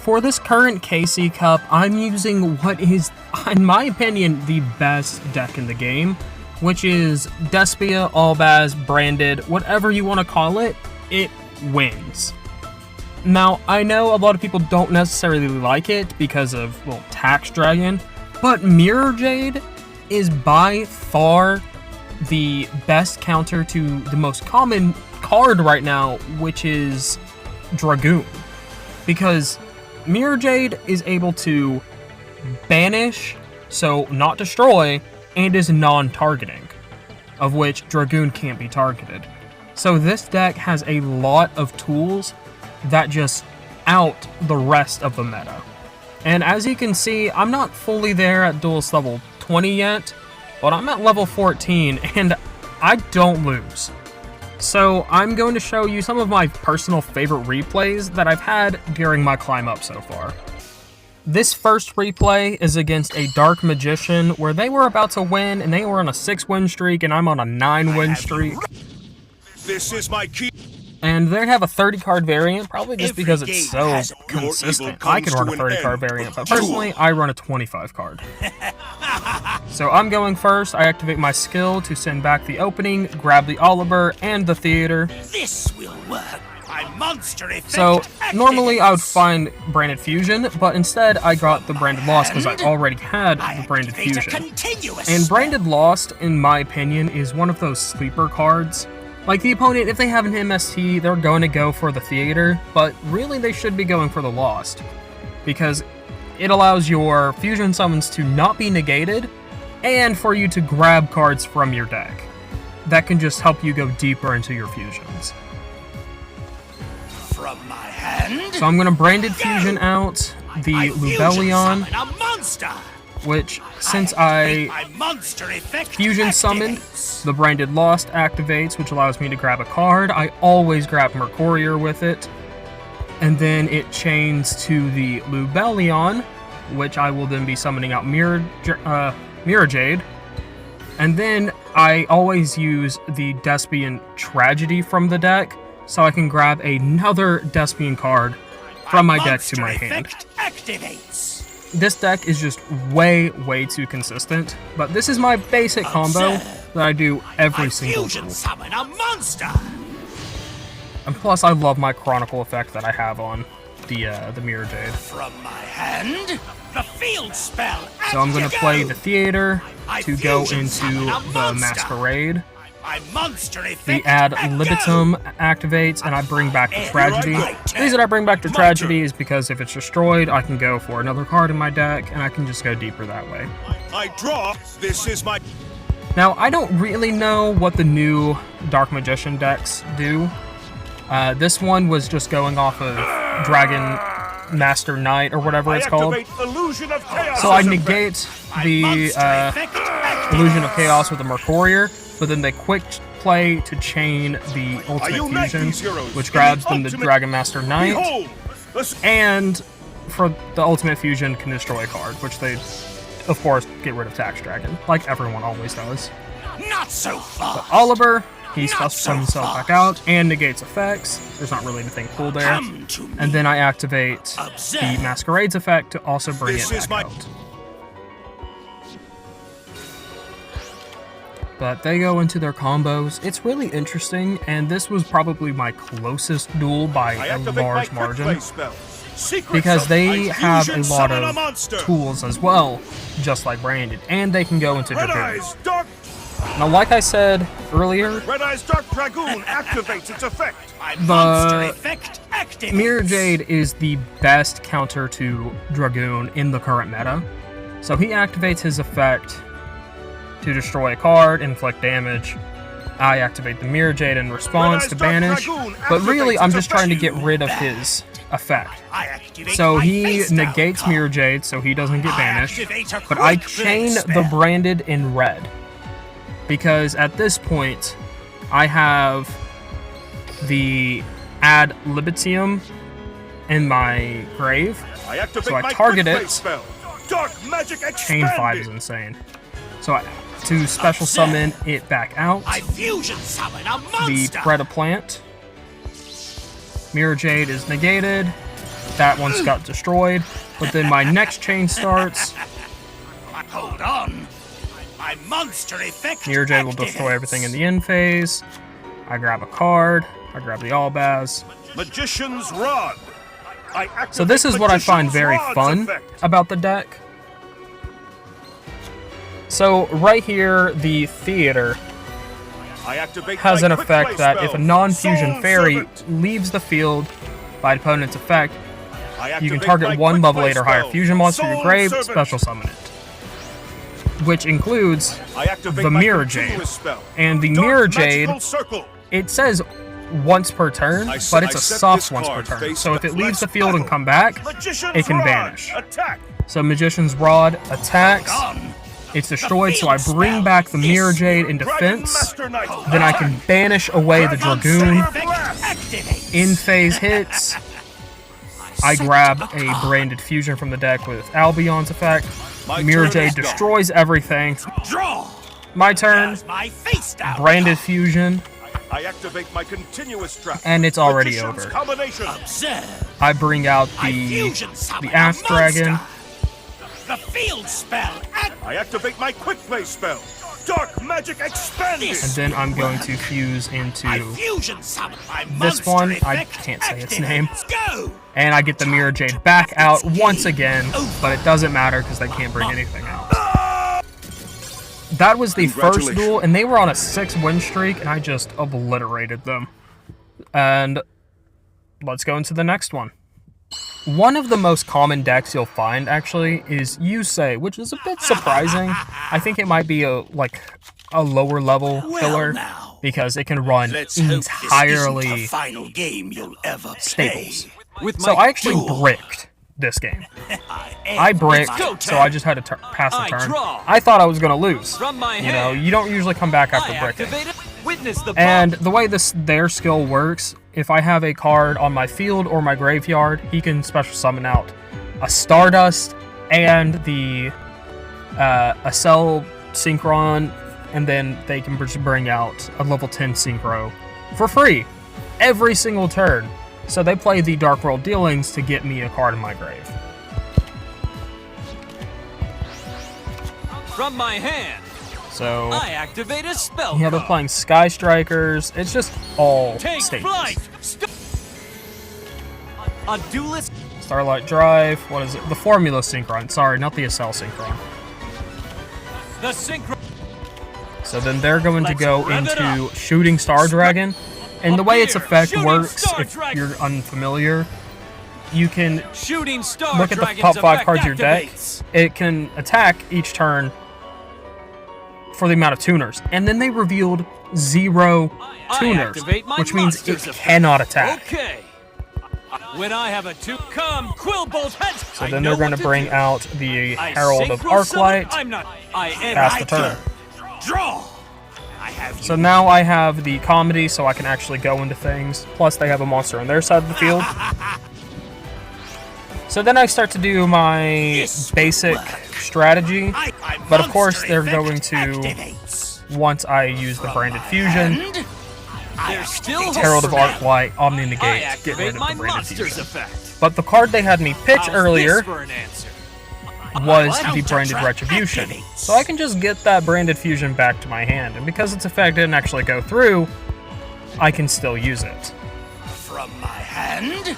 For this current KC Cup, I'm using what is, in my opinion, the best deck in the game, which is Despia, Albaz, Branded, whatever you want to call it, it wins. Now, I know a lot of people don't necessarily like it because of, well, Stardust Dragon, but Mirror Jade is by far the best counter to the most common card right now, which is Dragoon. Because Mirror Jade is able to banish, so not destroy, and is non-targeting, of which Dragoon can't be targeted. So this deck has a lot of tools that just out the rest of the meta. And as you can see, I'm not fully there at Duelist level 20 yet, but I'm at level 14, and I don't lose. So I'm going to show you some of my personal favorite replays that I've had during my climb up so far. This first replay is against a Dark Magician where they were about to win and they were on a 6-win streak and I'm on a 9-win streak. This is my key. And they have a 30-card variant, probably just because it's so consistent. I could run a 30-card variant, but personally, I run a 25-card. So I'm going first. I activate my skill to send back the opening, grab the Oliver, and the theater. This will work. My monster effect. So normally I would find Branded Fusion, but instead I got the Branded Lost because I already had the Branded Fusion. And Branded Lost, in my opinion, is one of those sleeper cards. Like, the opponent, if they have an MST, they're going to go for the Theater, but really they should be going for the Lost, because it allows your fusion summons to not be negated, and for you to grab cards from your deck. That can just help you go deeper into your fusions. From my hand. So I'm going to Branded Fusion out the Lubellion, which, since I fusion summoned, the Branded Lost activates, which allows me to grab a card. I always grab Mercurier with it. And then it chains to the Lubellion, which I will then be summoning out Mirror Jade. And then I always use the Despian Tragedy from the deck, so I can grab another Despian card from my deck to my hand. This deck is just way too consistent, but this is my basic combo that I do every single duel. And plus, I love my Chronicle effect that I have on the Mirror Jade. From my hand, the field spell. So I'm going to play the Theater to go into the Masquerade. The Ad Libitum activates, and I bring back the Tragedy. The reason I bring back the Tragedy is because if it's destroyed, I can go for another card in my deck, and I can just go deeper that way. I draw. This is my. Now, I don't really know what the new Dark Magician decks do. This one was just going off of Dragon Master Knight, or whatever it's called. So I negate the Illusion of Chaos with the Mercurier, but then they quick play to chain the Ultimate Fusion, which grabs them the Dragon Master Knight, and for the Ultimate Fusion can destroy a card, which they, of course, get rid of Tachyon Dragon, like everyone always does. Not so far. But Oliver, he stuffs himself back out and negates effects. There's not really anything cool there. And then I activate the Masquerade's effect to also bring it back out. But they go into their combos. It's really interesting, and this was probably my closest duel by a large margin, because they have a lot of tools as well, just like Branded, and they can go into Dragoon. Now, like I said earlier, Red-Eye's Dark Dragoon activates its effect. The Mirror Jade is the best counter to Dragoon in the current meta, so he activates his effect to destroy a card, inflict damage. I activate the Mirror Jade in response to banish, but really I'm just trying to get rid of his effect. So he negates Mirror Jade so he doesn't get banished, but I chain the Branded in red, because at this point I have the Ad Libitum in my grave, so I target it. Chain 5 is insane. So to special summon it back out, the Predaplant. Mirror Jade is negated. that once got destroyed. But then my next chain starts. Hold on. My monster effect. Yusei will destroy everything in the end phase. I grab a card. I grab the Albaz. Magician's Rod. So this is what I find very fun about the deck. So right here, the Theater has an effect that if a non-fusion fairy leaves the field by opponent's effect, you can target one level 8 or higher fusion monster in your grave, special summon it. Which includes the Mirror Jade. And the Mirror Jade, it says once per turn, but it's a soft once per turn. So if it leaves the field and come back, it can vanish. So Magician's Rod attacks, it's destroyed, so I bring back the Mirror Jade in defense, then I can banish away the Dragoon, in phase hits, I grab a Branded Fusion from the deck with Albion's effect, Mirror Jade destroys everything, my turn, Branded Fusion, I activate my continuous trap. And it's already over. I bring out the Ash Dragon. The field spell. I activate my quick play spell. Dark magic expanded. And then I'm going to fuse into this one. I can't say its name. And I get the Mirror Jade back out once again, but it doesn't matter because they can't bring anything out. That was the first duel, and they were on a 6-win streak, and I just obliterated them. And let's go into the next one. One of the most common decks you'll find, actually, is Yusei, which is a bit surprising. I think it might be a lower level filler, because it can run entirely staples. So I actually bricked this game. I bricked, so I just had to pass the turn. I thought I was going to lose. You know, you don't usually come back after bricking. And the way their skill works, if I have a card on my field or my graveyard, he can special summon out a Stardust and the a Cell Synchron, and then they can bring out a level 10 Synchro for free every single turn. So they play the Dark World Dealings to get me a card in my grave. From my hand, so I activate a spell. Yeah, they're playing Sky Strikers. It's just all staples. A duelist. Starlight Drive. What is it? The Formula Synchron. Sorry, not the Accel Synchron. The Synchron. So then they're going to go into Shooting Star Dragon. And the way its effect works, if you're unfamiliar, you can look at the top 5 cards of your deck. It can attack each turn for the amount of tuners. And then they revealed 0 tuners, which means it cannot attack. Okay. When I have a Quillbolt heads. So then they're going to bring out the Herald of Arclight. Pass the turn. Draw. So now I have the comedy, so I can actually go into things. Plus, they have a monster on their side of the field. So then I start to do my basic strategy. But of course, they're going to, once I use the Branded Fusion, Herald of Arclight, Omni Negate, get rid of the Branded Fusion. But the card they had me pitch earlier was the Branded Retribution. So I can just get that Branded Fusion back to my hand, and because its effect didn't actually go through, I can still use it. From my hand,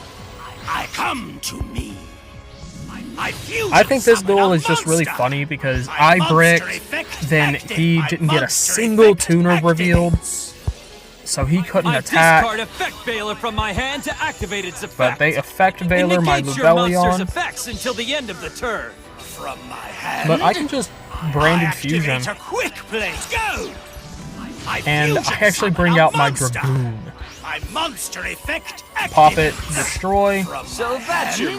I come to me. I think this duel is just really funny because I bricked, then he didn't get a single tuner revealed, so he couldn't attack. But they effect Veiler my Lubellion. Until the end of the turn. But I can just Branded Fusion, and I actually bring out my Dragoon. Pop it, destroy, So that's your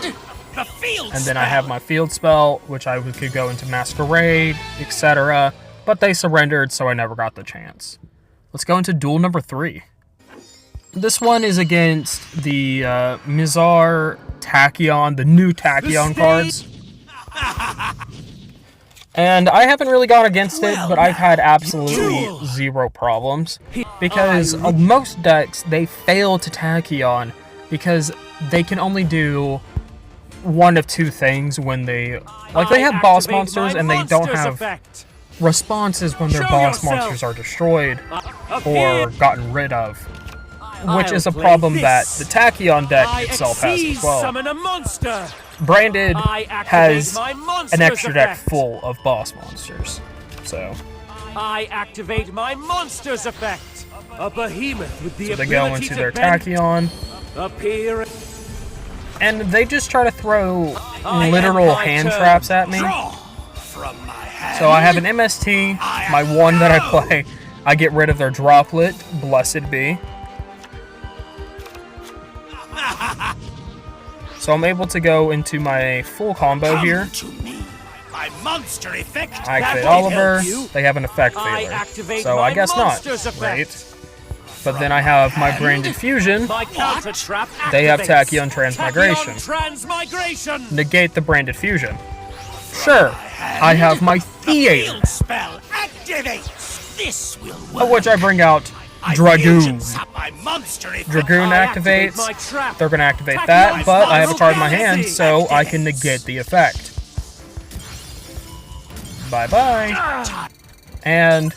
and then I have my field spell, which I could go into Masquerade, etc. But they surrendered, so I never got the chance. Let's go into duel number 3. This one is against the Mizar, Tachyon, the new Tachyon cards. And I haven't really gone against it, but I've had absolutely 0 problems. Because most decks, they fail to Tachyon because they can only do one of two things when they... Like, they have boss monsters, and they don't have responses when their boss monsters are destroyed or gotten rid of. Which is a problem that the Tachyon deck itself has as well. Branded has an extra deck full of boss monsters. So... I activate my monster's effect. A behemoth with the they go into their Tachyon. Appear. And they just try to throw literal hand traps at me. So I have an MST, my one that I play. I get rid of their droplet, blessed be. So I'm able to go into my full combo here. My monster effect. I activate Oliver. They have an effect failure. So I guess not, right? But then I have my branded fusion. They have Tachyon Transmigration. Negate the branded fusion. Sure, I have my Theater. Spell activates. This will work. Of which I bring out Dragoon. My monster effect. Dragoon activates. They're going to activate that, but I have a card in my hand, so I can negate the effect. Bye-bye. And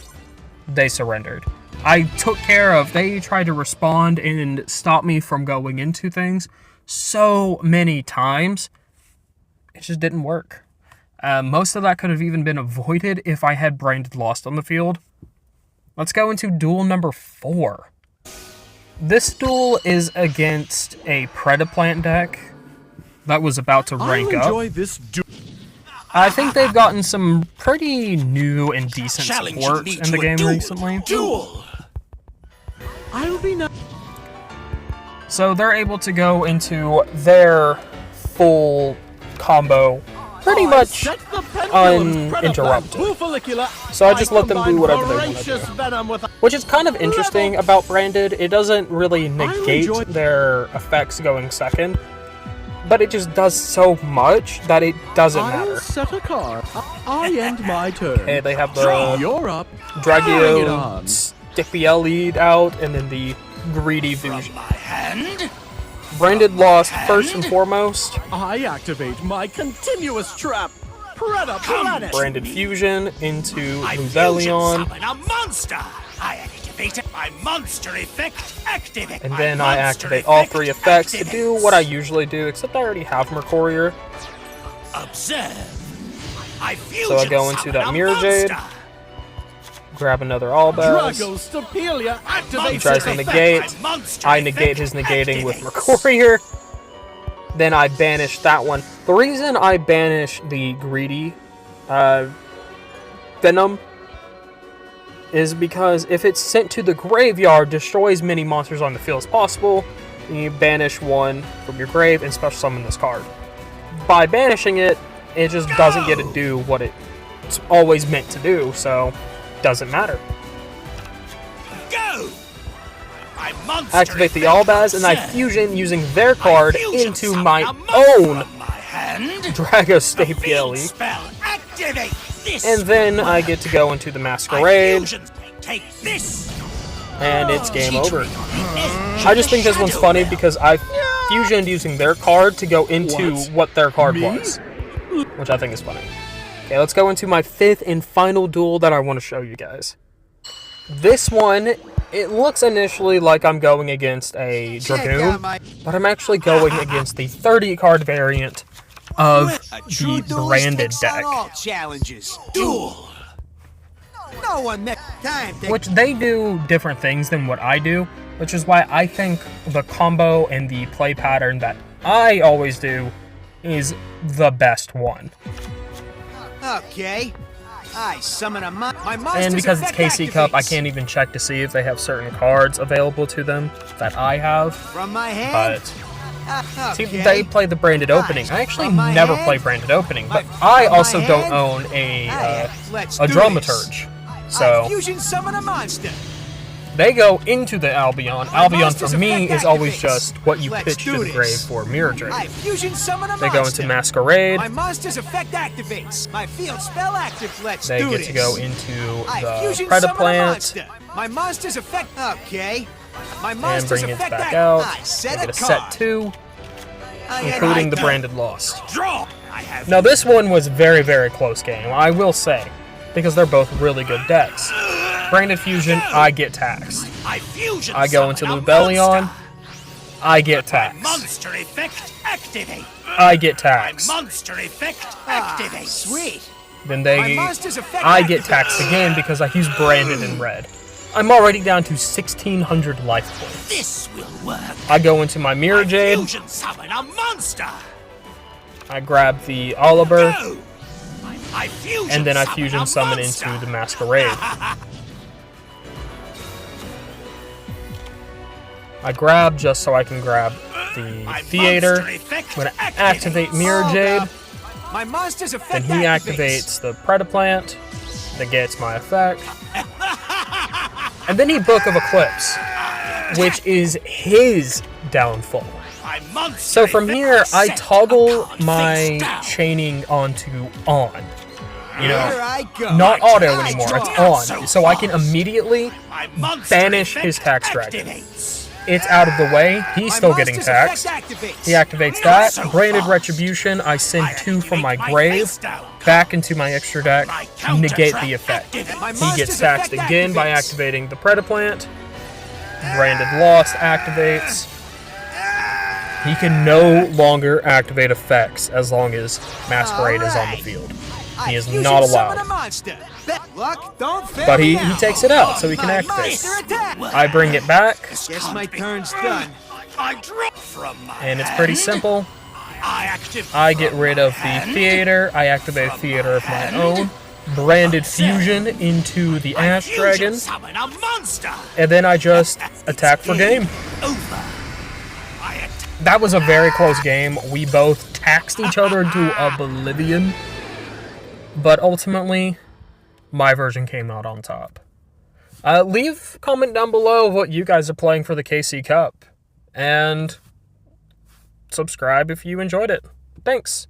they surrendered. I took care of... They tried to respond and stop me from going into things so many times. It just didn't work. Most of that could have even been avoided if I had Branded Lost on the field. Let's go into duel number 4. This duel is against a Predaplant deck that was about to rank up. I think they've gotten some pretty new and decent support in the game recently. Duel. I'll be no. So they're able to go into their full combo pretty much uninterrupted. So I just let them do whatever they want to do. Which is kind of interesting about Branded. It doesn't really negate their effects going second. But it just does so much that it doesn't matter. Set a card. I end my turn. Okay, they have the You're up. Dragoon, Despia lead out, and then the Greedy Fusion. Branded lost first and foremost. I activate my continuous trap. Branded Fusion into Luzelion. A monster. I activate my monster effect. Activate. And then I activate all 3 effects to do what I usually do, except I already have Mercurier. Observe. So I go into that Mirror Jade. Grab another Albaz. He tries to negate. I negate his negating with Mercurier. Then I banish that one. The reason I banish the Greedy Venom is because if it's sent to the graveyard, destroy as many monsters on the field as possible, and you banish one from your grave and special summon this card. By banishing it, it just doesn't get to do what it's always meant to do, so it doesn't matter. Go! Activate the Albaz, and I fusion using their card into my own Dragoon. And then I get to go into the Masquerade, and it's game over. I just think this one's funny because I fusioned using their card to go into what their card was, which I think is funny. Okay, let's go into my 5th and final duel that I want to show you guys. This one, it looks initially like I'm going against a Dragoon, but I'm actually going against the 30-card variant of the Branded deck. Which they do different things than what I do, which is why I think the combo and the play pattern that I always do is the best one. Okay. I summon a and because it's KC Cup, I can't even check to see if they have certain cards available to them that I have. From my hand. But see, they play the Branded Opening. I actually never play Branded Opening, but I also don't own a Dramaturge. So fusion summon a monster. They go into the Albion. Albion for me is always just what you pitch to the grave for Mirror Jade. They go into Masquerade. My monster's effect activates. My field spell active. Let's they do get this. to go into the Predaplant. My monster's effect. Okay. My And monster's bring it effect back out. I They set get a a set card. 2. including the branded lost. Draw! I have Now this one was very, very close game, I will say, because they're both really good decks. Branded Fusion, I get taxed. my fusion I go into summon a Lubellion, monster. I get My taxed. monster effect activate. I get My taxed. monster effect activate. Sweet. Then My monster's effect I get activates. taxed again because I use branded in red. I'm already down to 1,600 life points. This will work. I go into my Mirror I Jade, fusion summon a monster. I grab the Oliver, Go. I fusion and then I summon fusion a summon monster. into the Masquerade. I grab just so I can grab the My Theater. monster effect I'm going to activate Mirror Oh, Jade, God. My monster's then effect he activates the Predaplant, that gets my effect. And then he Book of Eclipse, which is his downfall. My monster So from effect here, I set toggle a card my face down. chaining onto on. You Here know, I go. not I auto draw. anymore, I it's draw. on. So So I can fast. immediately My monster banish effect his Tax Dragon. activates. It's out of the way, he's My still getting monster's effect taxed. activates. He activates Not that. so Branded fast. Retribution, I send I 2 from my activate my grave face down back into my extra deck, My counter negate trap the effect. activates. My He monster's gets taxed effect again by activates. activating the Predaplant. Branded Lost activates. He can no longer activate effects as long as Masquerade is on the Alright. field. I He is fusion not summon a allowed. monster. Bet luck don't fail But me he now. takes it out, so he can My activate. monster attack. I bring it back, Guess my turn's done. I draw from my and it's pretty hand. simple. I activate I get from rid my of the hand. Theater, I activate Theater of my own, Branded Fusion into the I Ash fusion Dragon, summon a monster. and then I just attack for game. Over. I attack. That was a very close game. We both taxed each other into oblivion, but ultimately, my version came out on top. Leave a comment down below what you guys are playing for the KC Cup, and subscribe if you enjoyed it. Thanks.